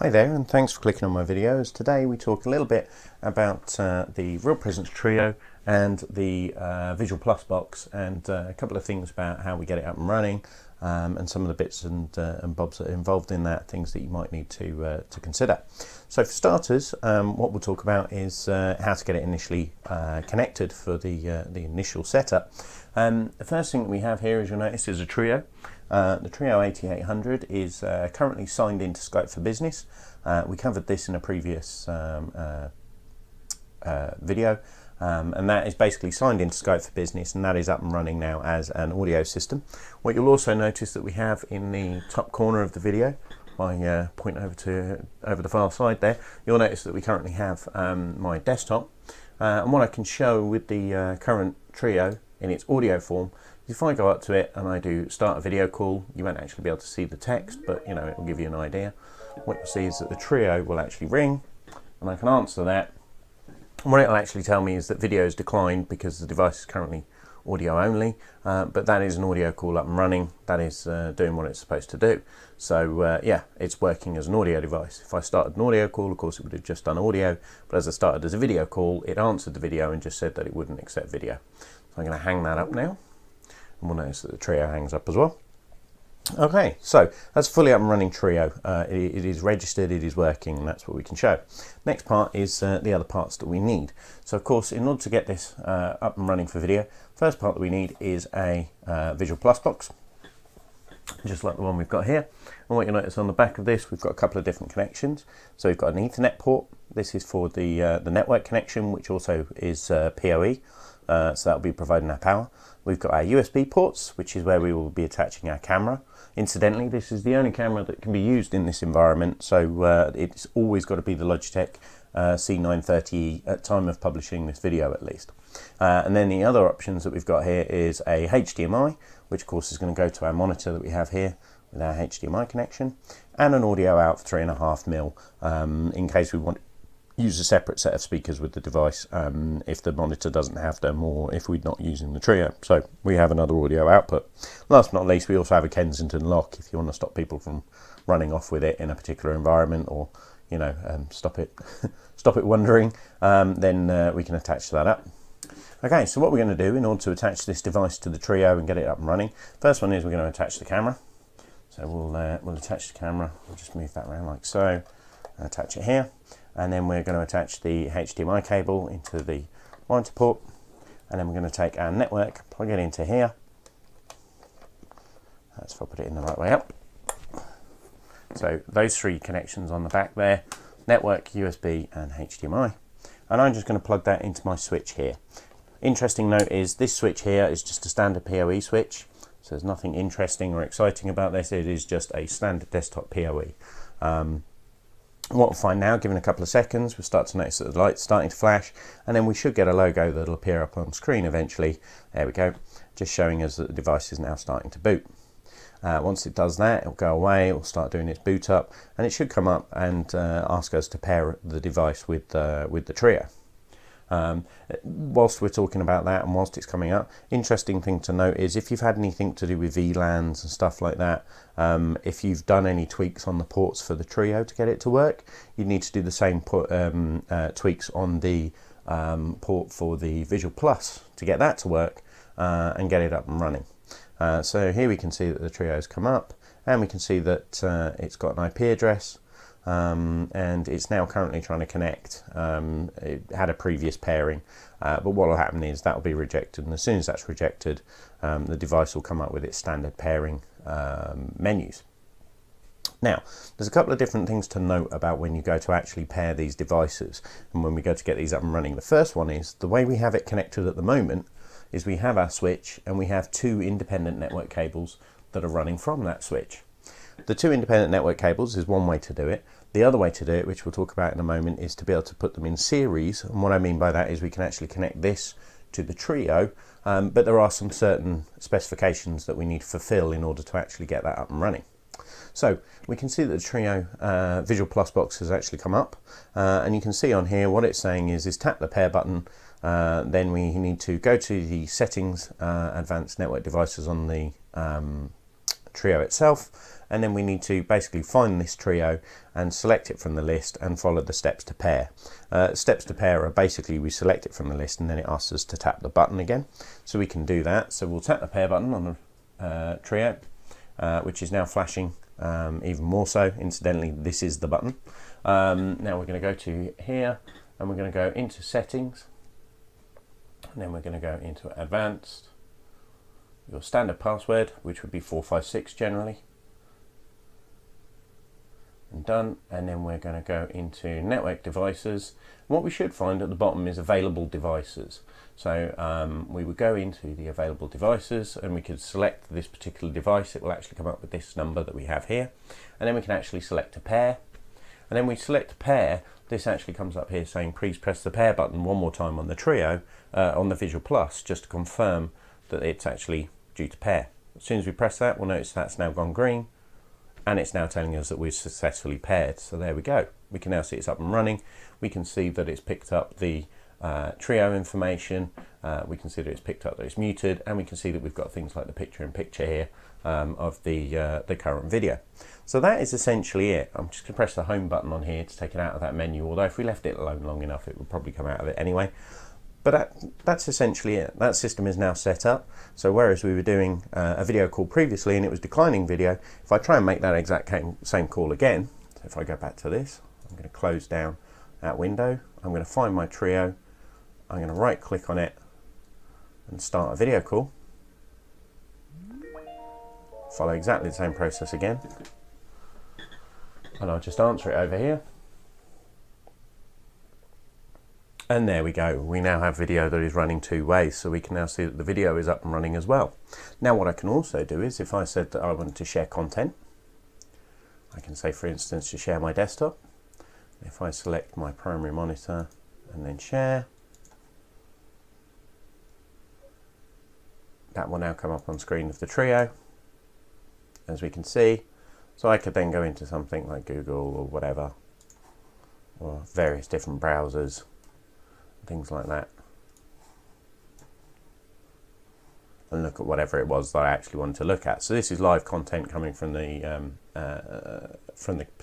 Hi there, and thanks for clicking on my videos. Today we talk a little bit about the Real Presence Trio and the Visual Plus box, and a couple of things about how we get it up and running, and some of the bits and bobs that are involved in that, things that you might need to consider. So for starters, what we'll talk about is how to get it initially connected for the initial setup. The first thing that we have here, as you'll notice, is a Trio. The Trio 8800 is currently signed into Skype for Business. We covered this in a previous video, and that is basically signed into Skype for Business, and that is up and running now as an audio system. What you'll also notice that we have in the top corner of the video, if I point over the far side there, you'll notice that we currently have my desktop, and what I can show with the current Trio in its audio form, if I go up to it and I do start a video call, you won't actually be able to see the text, but you know, it will give you an idea. What you'll see is that the Trio will actually ring, and I can answer that. And what it'll actually tell me is that video is declined because the device is currently audio only, but that is an audio call up and running. That is doing what it's supposed to do. So yeah, it's working as an audio device. If I started an audio call, of course it would have just done audio, but as I started as a video call, it answered the video and just said that it wouldn't accept video. So I'm going to hang that up now. And we'll notice that the Trio hangs up as well. Okay, so that's fully up and running Trio. It is registered, it is working, and that's what we can show. Next part is the other parts that we need. So of course, in order to get this up and running for video, first part that we need is a Visual Plus box, just like the one we've got here. And what you'll notice on the back of this, we've got a couple of different connections. So we've got an Ethernet port. This is for the network connection, which also is PoE. So that'll be providing our power. We've got our USB ports, which is where we will be attaching our camera. Incidentally, this is the only camera that can be used in this environment, so it's always got to be the Logitech C930 at time of publishing this video at least. And then the other options that we've got here is a HDMI, which of course is going to go to our monitor that we have here with our HDMI connection, and an audio out for 3.5mm in case we want use a separate set of speakers with the device if the monitor doesn't have them, or if we're not using the Trio. So we have another audio output. Last but not least, we also have a Kensington lock if you want to stop people from running off with it in a particular environment, or you know, stop it wandering. Then we can attach that up. Okay, so what we're going to do in order to attach this device to the Trio and get it up and running, first one is we're going to attach the camera. So we'll attach the camera. We'll just move that around like so. Attach it here. And then we're going to attach the HDMI cable into the monitor port, and then we're going to take our network, plug it into here. Let's put it in the right way up. So those three connections on the back there, network, USB and HDMI. And I'm just going to plug that into my switch here. Interesting note is this switch here is just a standard PoE switch. So there's nothing interesting or exciting about this. It is just a standard desktop PoE. What we'll find now, given a couple of seconds, we'll start to notice that the light's starting to flash, and then we should get a logo that'll appear up on screen eventually. There we go, just showing us that the device is now starting to boot. Once it does that, it'll go away, it'll start doing its boot up, and it should come up and ask us to pair the device with the Trio. Whilst we're talking about that and whilst it's coming up, interesting thing to note is if you've had anything to do with VLANs and stuff like that, if you've done any tweaks on the ports for the Trio to get it to work, you need to do the same tweaks on the port for the Visual Plus to get that to work and get it up and running. So here we can see that the Trio's come up, and we can see that it's got an IP address. And it's now currently trying to connect. It had a previous pairing, but what will happen is that will be rejected, and as soon as that's rejected, the device will come up with its standard pairing menus. Now, there's a couple of different things to note about when you go to actually pair these devices and when we go to get these up and running. The first one is the way we have it connected at the moment is we have our switch and we have two independent network cables that are running from that switch. The two independent network cables is one way to do it. The other way to do it, which we'll talk about in a moment, is to be able to put them in series. And what I mean by that is we can actually connect this to the Trio, but there are some certain specifications that we need to fulfill in order to actually get that up and running. So we can see that the Trio Visual Plus box has actually come up, and you can see on here what it's saying is tap the pair button, then we need to go to the settings, advanced network devices on the trio itself, and then we need to basically find this trio and select it from the list and follow the steps to pair. Steps to pair are basically we select it from the list and then it asks us to tap the button again. So we can do that. So we'll tap the pair button on the trio, which is now flashing even more so. Incidentally, this is the button. Now we're going to go to here and we're going to go into settings, and then we're going to go into advanced, your standard password, which would be 456 generally, and done. And then we're going to go into network devices. What we should find at the bottom is available devices. So we would go into the available devices and we could select this particular device. It will actually come up with this number that we have here, and then we can actually select a pair, and then we select a pair. This actually comes up here saying please press the pair button one more time on the trio, on the Visual Plus, just to confirm that it's actually due to pair. As soon as we press that, we'll notice that's now gone green, and it's now telling us that we've successfully paired. So there we go. We can now see it's up and running. We can see that it's picked up the trio information. We can see that it's picked up that it's muted, and we can see that we've got things like the picture-in-picture here of the current video. So that is essentially it. I'm just going to press the home button on here to take it out of that menu, although if we left it alone long enough it would probably come out of it anyway. But that's essentially it. That system is now set up. So whereas we were doing a video call previously and it was declining video, if I try and make that exact same call again, so if I go back to this, I'm going to close down that window, I'm going to find my trio, I'm going to right click on it and start a video call. Follow exactly the same process again, and I'll just answer it over here. And there we go. We now have video that is running two ways, so we can now see that the video is up and running as well. Now what I can also do is, if I said that I wanted to share content, I can say, for instance, to share my desktop. If I select my primary monitor and then share, that will now come up on screen of the trio, as we can see. So I could then go into something like Google or whatever, or various different browsers, things like that, and look at whatever it was that I actually wanted to look at. So this is live content coming from the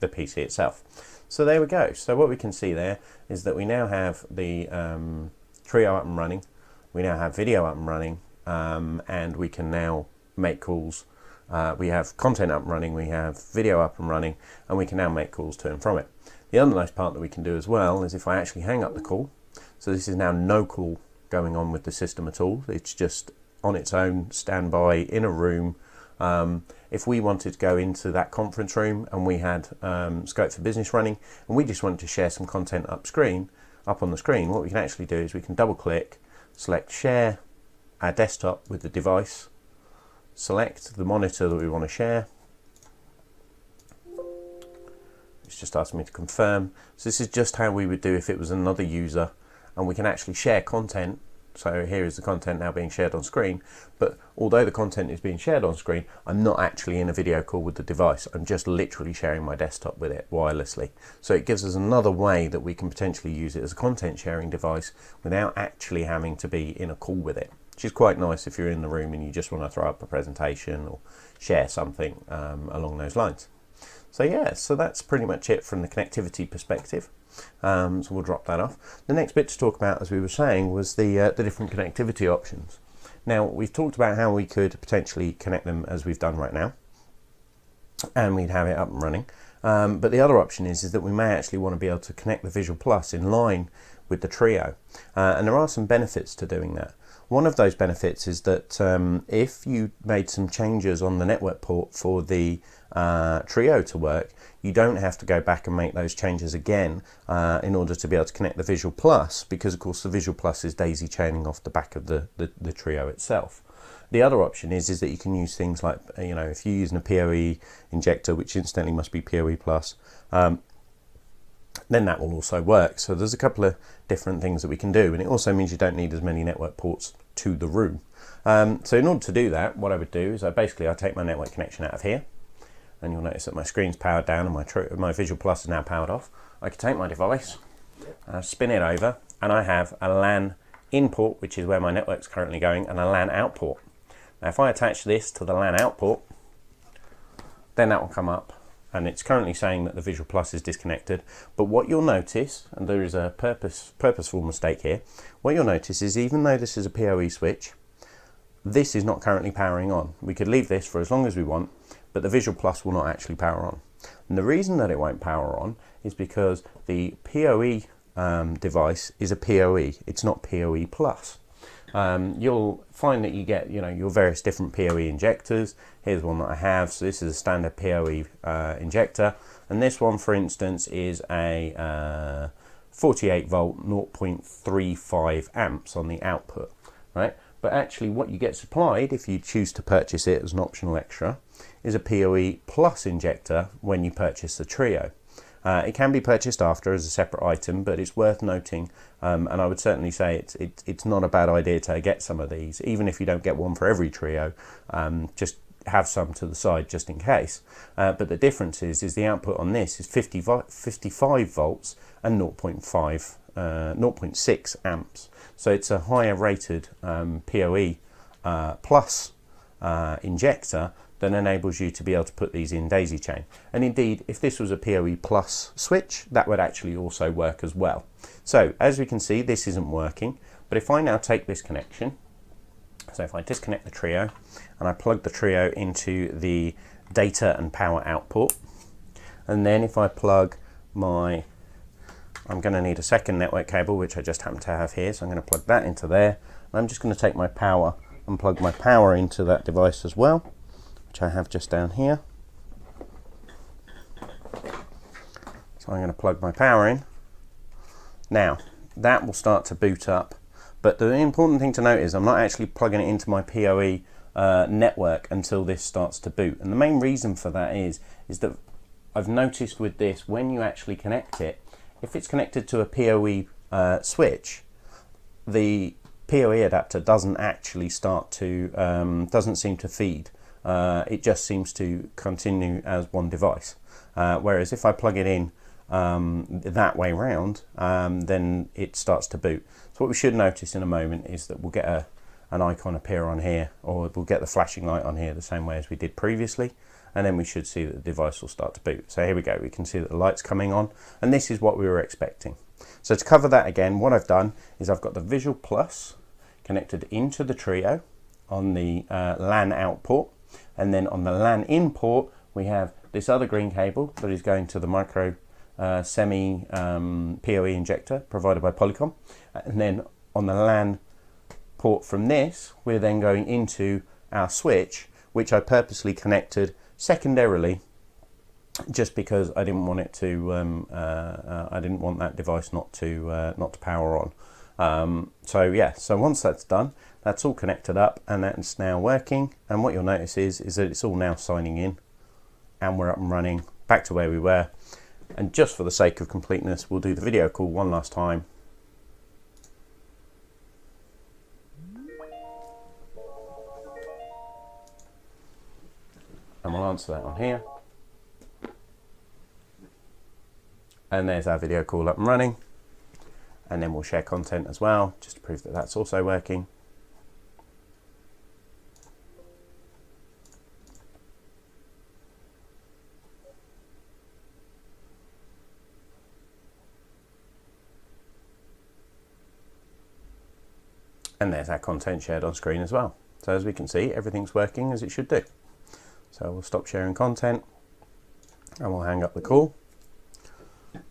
PC itself. So there we go. So what we can see there is that we now have the trio up and running, we now have video up and running, and we can now make calls. We have content up and running, we have video up and running, and we can now make calls to and from it. The other nice part that we can do as well is if I actually hang up the call, so this is now no call going on with the system at all, it's just on its own, standby in a room. If we wanted to go into that conference room and we had Scope for Business running and we just wanted to share some content up on the screen, what we can actually do is we can double click, select share our desktop with the device, select the monitor that we want to share. It's just asking me to confirm. So this is just how we would do if it was another user, and we can actually share content. So here is the content now being shared on screen, but although the content is being shared on screen, I'm not actually in a video call with the device. I'm just literally sharing my desktop with it wirelessly. So it gives us another way that we can potentially use it as a content sharing device without actually having to be in a call with it, which is quite nice if you're in the room and you just want to throw up a presentation or share something along those lines. So yeah, so that's pretty much it from the connectivity perspective. So we'll drop that off. The next bit to talk about, as we were saying, was the different connectivity options. Now, we've talked about how we could potentially connect them as we've done right now, and we'd have it up and running. But the other option is that we may actually want to be able to connect the Visual Plus in line with the Trio. And there are some benefits to doing that. One of those benefits is that if you made some changes on the network port for the Trio to work, you don't have to go back and make those changes again in order to be able to connect the Visual Plus, because of course the Visual Plus is daisy chaining off the back of the Trio itself. The other option is that you can use things like, you know, if you're using a PoE injector, which incidentally must be PoE Plus, then that will also work. So there's a couple of different things that we can do, and it also means you don't need as many network ports to the room. So in order to do that, what I would do is I take my network connection out of here, and you'll notice that my screen's powered down and my Visual Plus is now powered off. I can take my device, spin it over, and I have a LAN in port, which is where my network's currently going, and a LAN out port. Now if I attach this to the LAN out port, then that will come up, and it's currently saying that the Visual Plus is disconnected. But what you'll notice, and there is a purposeful mistake here, what you'll notice is even though this is a PoE switch, this is not currently powering on. We could leave this for as long as we want, but the Visual Plus will not actually power on. And the reason that it won't power on is because the PoE device is a PoE. It's not PoE Plus. You'll find that you get, your various different PoE injectors. Here's one that I have. So this is a standard PoE injector, and this one, for instance, is a 48 volt 0.35 amps on the output, right? But actually what you get supplied, if you choose to purchase it as an optional extra, is a PoE Plus injector when you purchase the Trio. It can be purchased after as a separate item, but it's worth noting, and I would certainly say it's not a bad idea to get some of these, even if you don't get one for every Trio. Just have some to the side just in case. But the difference is the output on this is 55 volts and 0.6 amps. So it's a higher rated PoE Plus injector that enables you to be able to put these in daisy chain. And indeed, if this was a PoE Plus switch, that would actually also work as well. So as we can see, this isn't working, but if I now take this connection, so if I disconnect the Trio and I plug the Trio into the data and power output, and then if I plug I'm going to need a second network cable, which I just happen to have here, so I'm going to plug that into there. And I'm just going to take my power and plug my power into that device as well, which I have just down here. So I'm going to plug my power in. Now, that will start to boot up, but the important thing to note is I'm not actually plugging it into my PoE network until this starts to boot. And the main reason for that is that I've noticed with this, when you actually connect it, if it's connected to a PoE switch, the PoE adapter doesn't actually start to, doesn't seem to feed. It just seems to continue as one device. Whereas if I plug it in that way round, then it starts to boot. So what we should notice in a moment is that we'll get an icon appear on here, or we'll get the flashing light on here the same way as we did previously, and then we should see that the device will start to boot. So here we go, we can see that the light's coming on, and this is what we were expecting. So to cover that again, what I've done is I've got the Visual Plus connected into the Trio on the LAN out port, and then on the LAN in port we have this other green cable that is going to the micro semi PoE injector provided by Polycom, and then on the LAN port from this we're then going into our switch, which I purposely connected secondarily just because I didn't want it to I didn't want that device not to power on. So yeah, so once that's done, that's all connected up and that's now working, and what you'll notice is that it's all now signing in and we're up and running back to where we were. And just for the sake of completeness, we'll do the video call one last time. And we'll answer that on here. And there's our video call up and running. And then we'll share content as well, just to prove that that's also working. And there's our content shared on screen as well. So as we can see, everything's working as it should do. So we'll stop sharing content and we'll hang up the call.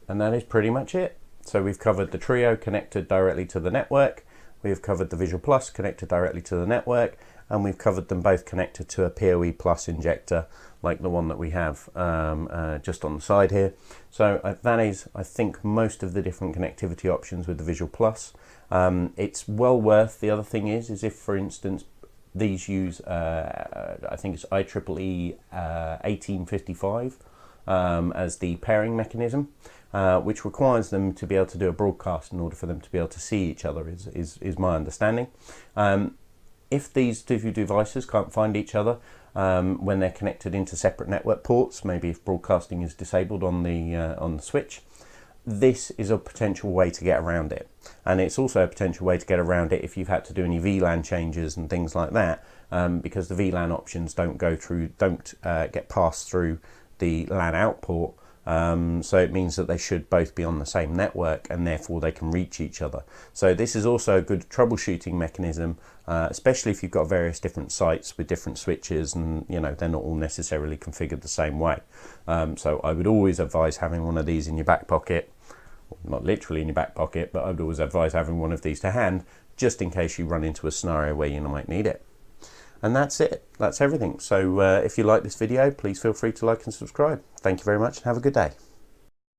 And that is pretty much it. So we've covered the Trio connected directly to the network, we've covered the Visual Plus connected directly to the network, and we've covered them both connected to a PoE Plus injector like the one that we have just on the side here. So that is, I think, most of the different connectivity options with the Visual Plus. It's well worth. The other thing is if, for instance, these use, I think it's IEEE 1855 as the pairing mechanism, which requires them to be able to do a broadcast in order for them to be able to see each other, is my understanding. If these two devices can't find each other when they're connected into separate network ports, maybe if broadcasting is disabled on the switch, this is a potential way to get around it. And it's also a potential way to get around it if you've had to do any VLAN changes and things like that, because the VLAN options don't get passed through the LAN out port. So it means that they should both be on the same network, and therefore they can reach each other. So this is also a good troubleshooting mechanism, especially if you've got various different sites with different switches, and they're not all necessarily configured the same way. So I would always advise having one of these in your back pocket. Not literally in your back pocket, but I would always advise having one of these to hand, just in case you run into a scenario where you might need it. And that's it. That's everything. So if you like this video, please feel free to like and subscribe. Thank you very much and have a good day.